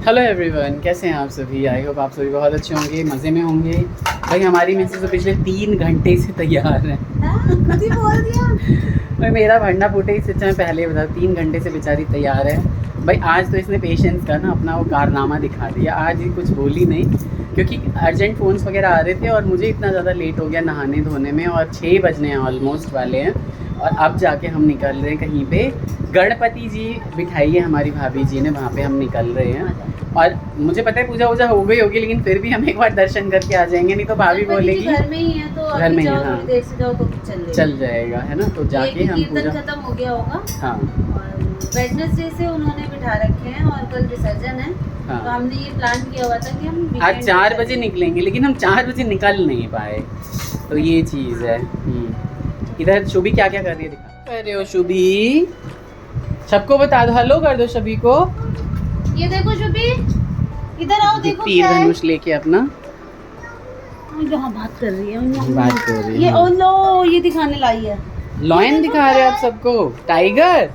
Hello everyone, कैसे हैं आप सभी। आई होप आप सभी बहुत अच्छे होंगे, मज़े में होंगे। भाई हमारी मिसेस तो पिछले 3 घंटे से तैयार है। बोल दिया भाई मेरा भंडा फूटे इससे अच्छा मैं पहले ही बता, 3 घंटे से बेचारी तैयार है। भाई आज तो इसने पेशेंस का ना अपना वो कारनामा दिखा दिया। आज ही कुछ बोली नहीं क्योंकि अर्जेंट फ़ोन्स वगैरह आ रहे थे और मुझे इतना ज़्यादा लेट हो गया नहाने धोने में, और 6 बजने हैं ऑलमोस्ट वाले हैं। और अब जाके हम निकल रहे हैं कहीं पे, गणपति जी बिठाई है हमारी भाभी जी ने, वहाँ पे हम निकल रहे हैं। और मुझे पता है पूजा वूजा हो गई होगी, लेकिन फिर भी हम एक बार दर्शन करके आ जाएंगे, नहीं तो भाभी बोलेगी घर में ही है तो घर में ही है, हाँ। थोड़ी देर से जाओ तो चल जाएगा, है ना। तो जाके हम कीर्तन खत्म हो गया होगा। हाँ, और वेडनेसडे से उन्होंने बिठा रखे हैं और कल विसर्जन है। हाँ। तो हमने ये प्लान किया हुआ था कि हम आज 4 बजे निकलेंगे, लेकिन हम 4 बजे निकल नहीं पाए, तो ये चीज़ है। इधर शुभी क्या क्या कर रही है, दिखा कर रहे हो शुभी, सबको बता दो, हेलो कर दो सभी को। ये देखो शुभी, इधर आओ, देखो तीर धनुष लेके अपना यहाँ बात कर रही है, बात कर रही है। ये ओ लो, ये दिखाने लाई है। लॉयन दिखा रहे हैं आप सबको, टाइगर।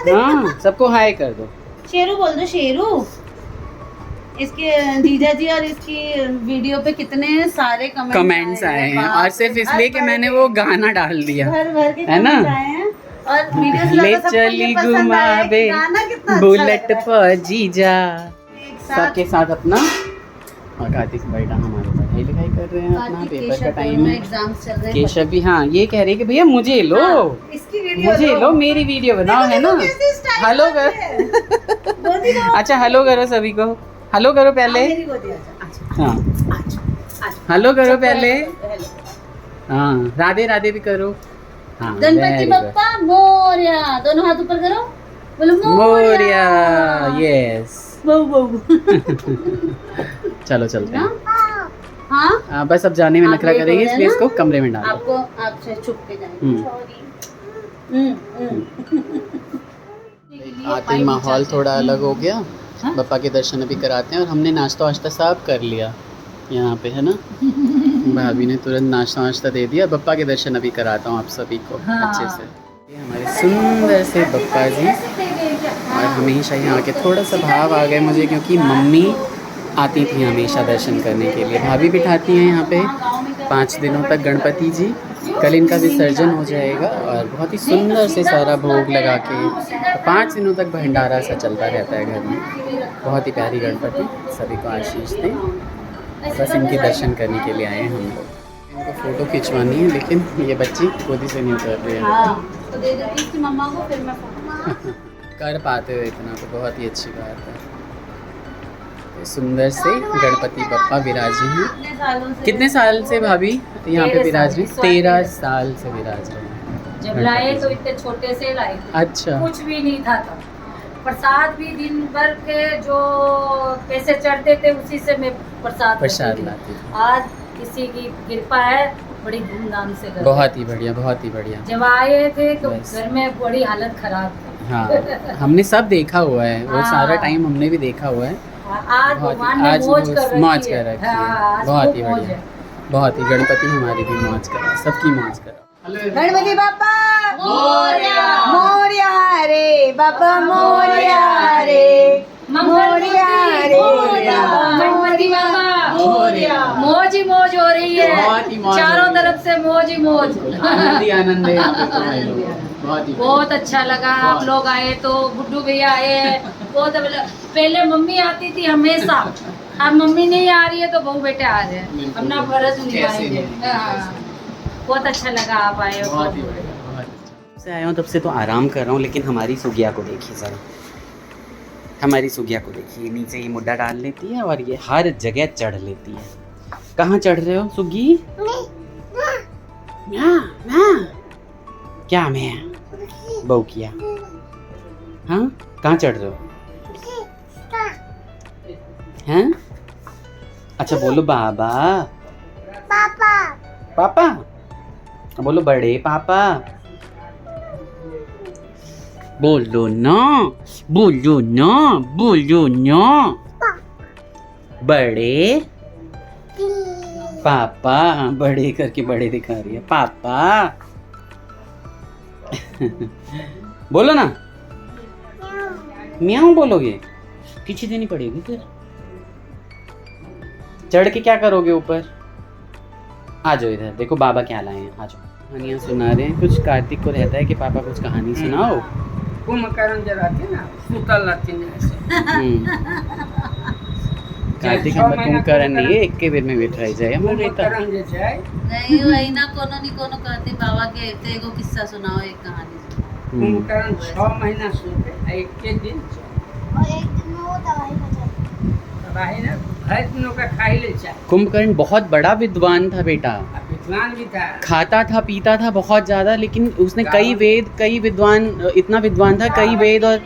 हाँ, सबको हाय कर दो। शेरू बोल दो, शेरू। इसके जीजा जी और इसकी वीडियो पे कितने सारे कमेंट्स आए हैं, और सिर्फ इसलिए कि मैंने वो गाना डाल दिया, भर भर के है ना। आए हैं। और वीडियो से ले ज्यादा सबको चली ये पसंद आया है कि घुमावे गाना कितना अच्छा बुलेट लग रहा पर जीजा, है। एक साथ सबके साथ अपना। और कार्तिक बेटा हमारे पढ़ाई लिखाई कर रहे हैं, अपना कार्तिक, पेपर का केशव टाइम दोनों है। एग्जाम्स चल रहे हैं। केशव भी, हाँ, ये कह रही है कि भैया मुझे लो, हाँ, इसकी वीडियो मुझे लो, मेरी वीडियो बनाओ, है ना। हेलो कर अच्छा हेलो करो सभी को, हेलो करो पहले। हाँ, हेलो करो पहले। हाँ, राधे राधे भी करो। हाँ, गणपति बप्पा मोरया, दोनों हाथ ऊपर करो, बोलो मोरिया। यस, बहु बहु। चलो चलते हैं। हाँ, बस अब जाने में आप नखरा लेट हो करेगी, रहे इसलिए हैं इसको ना? कमरे में डालो। आपको आपसे छुप के जाएंगे। हम्म। आते ही माहौल थोड़ा अलग हो गया। हाँ? बप्पा के दर्शन अभी कराते हैं, और हमने नाश्ता वाश्ता सब कर लिया यहाँ पे, है ना। भाभी ने तुरंत नाश्ता वाश्ता दे दिया। बप्पा के दर्शन अभी कराता हूँ आप सभी को अच्छे से। ये हमारे सुंदर से बप्पा जी, और हमेशा यहाँ के थोड़ा सा भाव आ गए मुझे, क्योंकि मम्मी आती थी हमेशा दर्शन करने के लिए। भाभी बिठाती हैं यहाँ पे 5 दिनों तक गणपति जी। कल इनका विसर्जन हो जाएगा, और बहुत ही सुंदर से सारा भोग लगा के 5 दिनों तक भंडारा सा चलता रहता है घर में। बहुत ही प्यारी गणपति, सभी को आशीष दें। बस इनके दर्शन करने के लिए आए हैं हम लोग। इनको फ़ोटो खिंचवानी है, लेकिन ये बच्ची गोदी से नहीं उतर रही है। तो दे देती इसकी मम्मा को, फिर मैं कर पाते हो इतना तो बहुत ही अच्छी बात है। तो सुंदर से गणपति बप्पा विराजे हैं। कितने साल से भाभी यहाँ पे विराज रहे? 13 साल से विराज रहे हैं। जब लाए तो इतने छोटे से लाए थे। अच्छा, कुछ भी नहीं था तब। प्रसाद भी दिन भर के जो पैसे चढ़ते थे उसी से मैं प्रसाद लाती थी। आज किसी की कृपा है, बड़ी धूमधाम से करते। बहुत ही बढ़िया, बहुत ही बढ़िया। जब आए थे तो बस। घर में बड़ी हालत खराब थी। हाँ, हमने सब देखा हुआ है, वो हाँ। सारा टाइम हमने भी देखा हुआ है। आज भगवान ने आज मौज कर मौज रखी कर है। रखी है। हाँ, आज बहुत खूब ही मौज बढ़िया, है। बहुत ही। गणपति हमारी भी मौज करा, सबकी मौज करा। गणपति बापा मोरया, मोरया रे बाबा, मोरया रे, मोरया रे गणपति बाबा मोरया। मौज ही मौज हो रही बहुत ही है, मौज हो चारों रही है। तरफ से मौज ही मौज। आनंद ही आनंद है यहाँ पे तो भाई लोग। बहुत ही बहुत अच्छा लगा, आप लोग आए तो गुड्डू भैया आए। बहुत पहले मम्मी आती थी हमेशा, अब मम्मी नहीं आ रही है तो बहू बेटे आ रहे हैं, बिल्कुल। अपना फर्ज कैसे निभाएंगे। नहीं, हाँ, बहुत अच्छा लगा आप आए हो। बहुत ही बढ़िया, बहुत अच्छा। से आया हूँ तब से तो आराम कर रहा हूँ, लेकिन हमारी सुगिया को देखिए ज़रा, हमारी सुगिया को देखिए। नीचे ही मुड्डा डाल लेती है और ये हर जगह चढ़ लेती है। कहाँ चढ़ रहे हो सुगी? क्या मैं बहू किया? हाँ, कहाँ चढ़ रहे हो? हैं? अच्छा बोलो बाबा, पापा, पापा बोलो बड़े पापा, बोलो ना, बोलो ना, बोलो ना, बड़े पापा। बड़े करके बड़े दिखा रही है, पापा। बोलो ना, म्याऊं बोलोगे? खींची देनी पड़ेगी फिर। चढ़ के क्या करोगे ऊपर? आ जाओ इधर, देखो बाबा क्या लाए हैं, आ जाओ। कहानियाँ सुना रहे हैं कुछ। कार्तिक को रहता है कि पापा कुछ कहानी सुनाओ। कुंभकर्ण जो रहती है ना, सुतल रहती है ऐसे। कार्तिक हम कुंभकर्ण नहीं है, एक के बेर में बैठ रह जाए हम रहता। कुंभकर्ण जे छै नहीं वही ना, कोनो नहीं कोनो कहते बाबा के ते एगो किस्सा सुनाओ, एक कहानी। कुंभकर्ण 6 महीना सोते, एक के दिन और एक दिन में वो दवाई हो जाती तबाही ना, हर दिनों का खा ही ले चाहे। कुंभकर्ण बहुत बड़ा विद्वान था बेटा, अब विद्वान भी था, खाता था पीता था बहुत ज्यादा, लेकिन उसने कई वेद, कई विद्वान, इतना विद्वान था, कई वेद और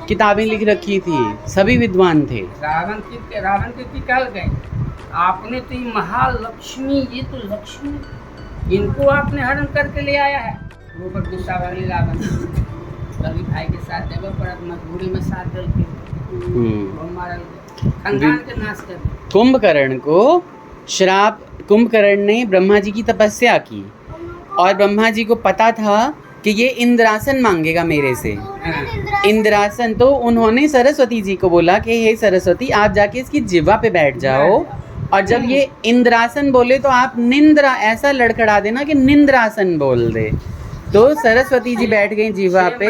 किताबें लिख रखी थी, सभी विद्वान थे। रावण की कहल गए, आपने तो ये महालक्ष्मी, ये तो लक्ष्मी, इनको आपने हरण करके ले आया है। वो पर गुस्सा वाली रावण कभी भाई के साथ देव पर मजबूरी में साथ दल के वो मारल गए, खानदान के नाश कर दिया। कुंभकर्ण को श्राप, कुंभकर्ण ने ब्रह्मा जी की तपस्या की और ब्रह्मा जी को पता था कि ये इंद्रासन मांगेगा मेरे से, इंद्रासन। तो उन्होंने सरस्वती जी को बोला कि हे सरस्वती, आप जाके इसकी जिह्वा पे बैठ जाओ, और जब ये इंद्रासन बोले तो आप निंद्रा ऐसा लड़खड़ा देना कि निंद्रासन बोल दे। तो सरस्वती जी बैठ गई जिह्वा पे।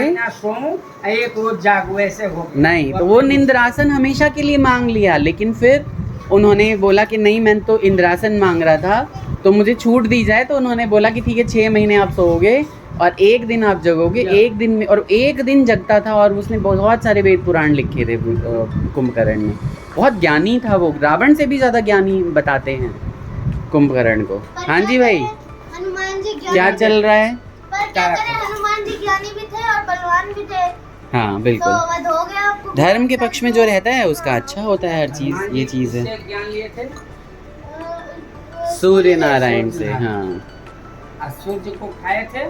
एक रोज जागो ऐसे हो गया। नहीं, तो वो निंद्रासन हमेशा के लिए मांग लिया, लेकिन फिर उन्होंने बोला कि नहीं, मैं तो इंद्रासन मांग रहा था, तो मुझे छूट दी जाए। तो उन्होंने बोला कि ठीक है, 6 महीने आप सोओगे और 1 दिन आप जगोगे, 1 दिन में। और 1 दिन जगता था, और उसने बहुत सारे वेद पुराण लिखे थे कुंभकर्ण ने। बहुत ज्ञानी था वो, रावण से भी ज़्यादा ज्ञानी बताते हैं कुंभकर्ण को। हाँ जी भाई, हनुमान जी क्या चल रहा है? पर क्या करें, हनुमान जी ज्ञानी भी थे और बलवान भी थे, हाँ तो बिल्कुल, वध हो गया आपको। धर्म के पक्ष में जो रहता है उसका अच्छा होता है हर चीज़, ये चीज़ है। ज्ञान लिए थे सूर्य नारायण से, हाँ। और सूर्य को खाए थे,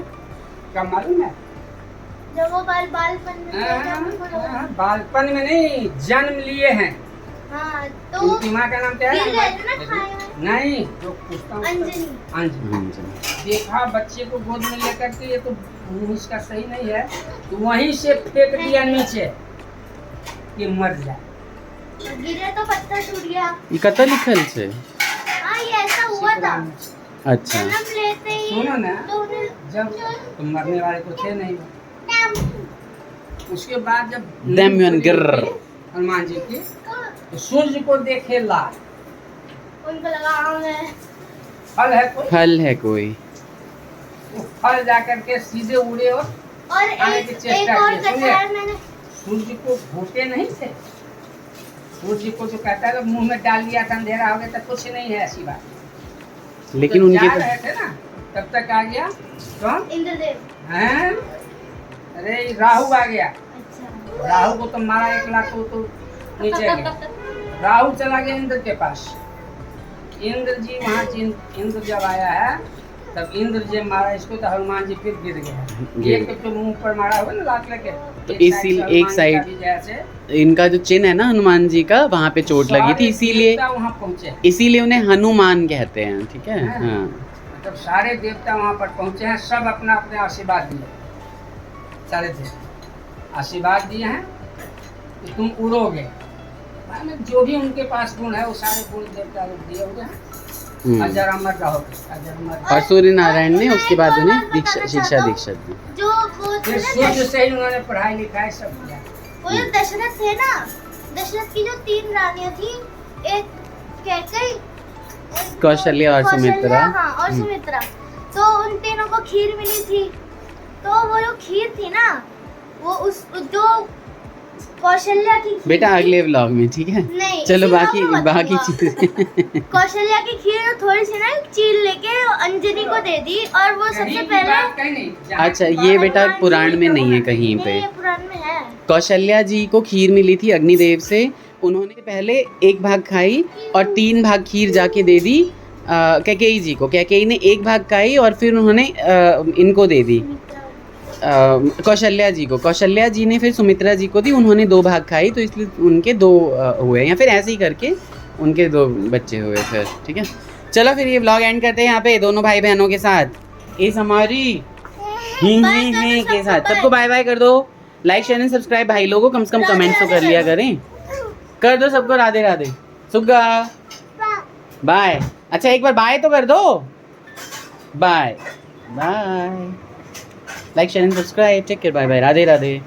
क्या मालूम है? जब वो बालपन में थे, जब उनको- बालपन में नहीं, जन्म लिए हैं। हाँ, तो उनकी माँ का नाम क्या गिर गए है? थे ना खाए हुए। नहीं, जो पूछता हूँ अंजनी। अंजनी। देखा बच्चे को गोद में लेकर के, ये तो मुंह इसका सही नहीं है, तो वहीं से फेंक दिया नीचे कि मर जाए। गिरे तो पत्थर टूट गया। ये कतल लिखल से। हाँ, ये ऐसा हुआ था। अच्छा, जन्म लेते ही सुनो ना, तो उन्हें जब तो मरने वाले तो थे नहीं, उसके बाद जब दमयन गिर हनुमान जी की, तो सूर्य को देखे लाल, उनको लगा आम है। फल है कोई, फल है कोई। वो फल जाकर के सीधे उड़े और और खाने एक की चेष्टा और की। सुनिए। कटहल मैंने सूर्य को भूखे नहीं थे, सूर्य को जो कहता है मुंह में डाल दिया था, अंधेरा हो गया तो कुछ नहीं है, ऐसी बात। लेकिन तो उनके जा रहे थे ना, तब तक आ गया कौन? इंद्रदेव। हैं? अरे राहु आ गया। अच्छा, राहु को तो मारा 1 लाख, तो नीचे गया। राहु चला गया इंद्र के पास। इंद्र जी वहाँ इंद्र जब आया है, तब इंद्र जी मारा इसको, तो हनुमान जी फिर गिर गया। एक तो मुंह पर मारा हुआ ना लात लेके, तो एक साइड इनका जो चिन्ह है ना हनुमान जी का, वहाँ पे चोट लगी थी, इसीलिए वहाँ पहुँचे, इसीलिए उन्हें हनुमान कहते हैं। ठीक है, हाँ। मतलब सारे देवता वहाँ पर पहुँचे हैं, सब अपना अपने आशीर्वाद दिए, सारे देवता आशीर्वाद दिए हैं कि तुम उड़ोगे। माने जो भी उनके पास गुण है वो सारे गुण देवता लोग दिए हुए हैं। अजर अमर रहोगे, अजर अमर। और सूर्य नारायण ने उसके बाद उन्हें शिक्षा दीक्षा दी। जो वो थे फिर ना सूर्य से ही उन्होंने पढ़ाई लिखाई सब किया। वो जो दशरथ थे ना, दशरथ की जो 3 रानियां थी, एक कैकई, एक कौशल्या और सुमित्रा। हाँ, और सुमित्रा। तो उन तीनों को खीर मिली थी। तो वो जो खीर थी ना, वो उस जो कौशल्या की खीर बेटा थी- अगले व्लॉग में, ठीक है। नहीं, चलो इसी बाकी व्लॉग में बाकी बताऊंगा। चीजें। कौशल्या की खीर थोड़ी सी ना चील लेके अंजनी को दे दी, और वो सबसे पहले अच्छा, ये बेटा पुराण में नहीं है कहीं पे। ये पुराण में है। कौशल्या जी को खीर मिली थी अग्निदेव से, उन्होंने पहले 1 भाग खाई और 3 भाग खीर जाके दे दी कैकेयी जी को। कैकेयी ने 1 भाग खाई और फिर उन्होंने इनको दे दी कौशल्या जी को। कौशल्या जी ने फिर सुमित्रा जी को दी, उन्होंने 2 भाग खाई, तो इसलिए उनके 2 हुए, या फिर ऐसे ही करके उनके 2 बच्चे हुए फिर। ठीक है, चलो फिर ये व्लॉग एंड करते हैं यहाँ पे दोनों भाई बहनों के साथ, इस हमारी ही के साथ। सबको बाय बाय कर दो, लाइक शेयर एंड सब्सक्राइब। भाई लोगों कम से कम कमेंट्स तो कर लिया करें, कर दो सबको राधे राधे। सुग्गा बाय। अच्छा एक बार बाय तो कर दो। Bye bye. Like share and subscribe. Take care. Bye bye. Radhe Radhe.